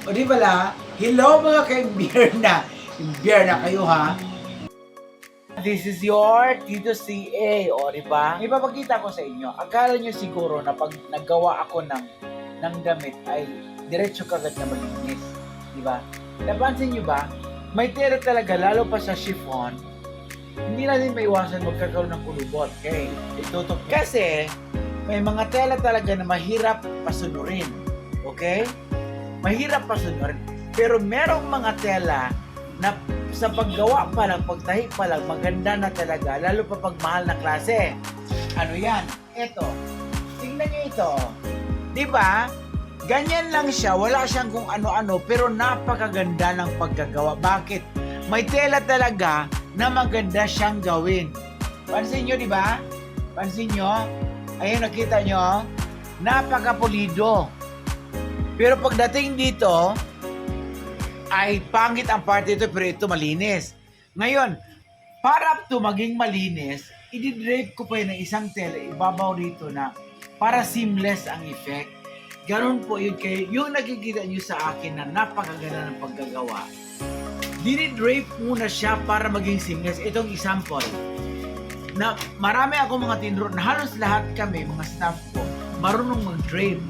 O di bala, hello mga ka-imbierna. Imbierna kayo ha. This is your Tito CA, o di ba? Ipapakita ko sa inyo. Akala nyo siguro na pag naggawa ako ng damit ay diretso kagad na malinis. Di ba? Napansin nyo ba? May tela talaga, lalo pa sa chiffon. Hindi natin maiwasan magkakaroon ng kulubot. Okay? Itutok. Kasi, may mga tela talaga na mahirap pasunurin. Okay? Mahirap pasunurin. Pero merong mga tela na sa paggawa pa lang, pagtahi pa lang, maganda na talaga, lalo pa pag mahal na klase. Ano yan? Ito. Tingnan nyo ito. Di ba? Ganyan lang siya, wala siyang kung ano-ano, pero napakaganda ng pagkagawa. Bakit? May tela talaga na maganda siyang gawin. Pansin nyo, di ba? Pansin nyo? Ayun, nakita nyo? Napakapulido. Pero pagdating dito, ay pangit ang part ito, pero ito malinis. Ngayon, para ito maging malinis, i-drape ko pa yun ng isang tela, ibabaw dito na para seamless ang effect. Ganon po yun kayo. Yung nakikita nyo sa akin na napakaganda ng paggagawa, dinidrape muna siya para maging seamless. Itong example, na marami ako mga tinro, na halos lahat kami, mga staff ko, marunong mag-drape.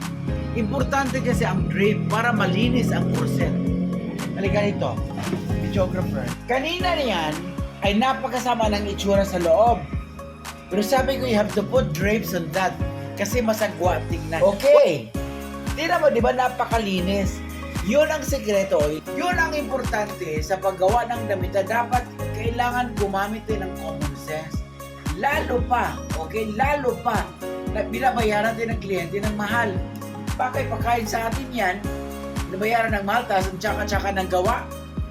Importante kasi ang drape para malinis ang corset. Halika dito, videographer. Kanina niyan ay napakasama ng itsura sa loob. Pero sabi ko, you have to put drapes on that kasi masagwa tingnan. Okay. Tingnan mo, di ba napakalinis? Yun ang sekreto. Yun ang importante sa paggawa ng damit na dapat kailangan gumamit din ng common sense. Lalo pa, okay? Lalo pa na binabayaran din ng kliyente ng mahal. Bakit pagkain sa atin yan, binabayaran ng mahal, tapos ang tsaka-tsaka ng gawa.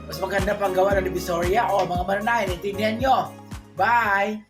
Mas maganda pang gawa ng Divisoria o mga mananahin. Intindihan nyo. Bye!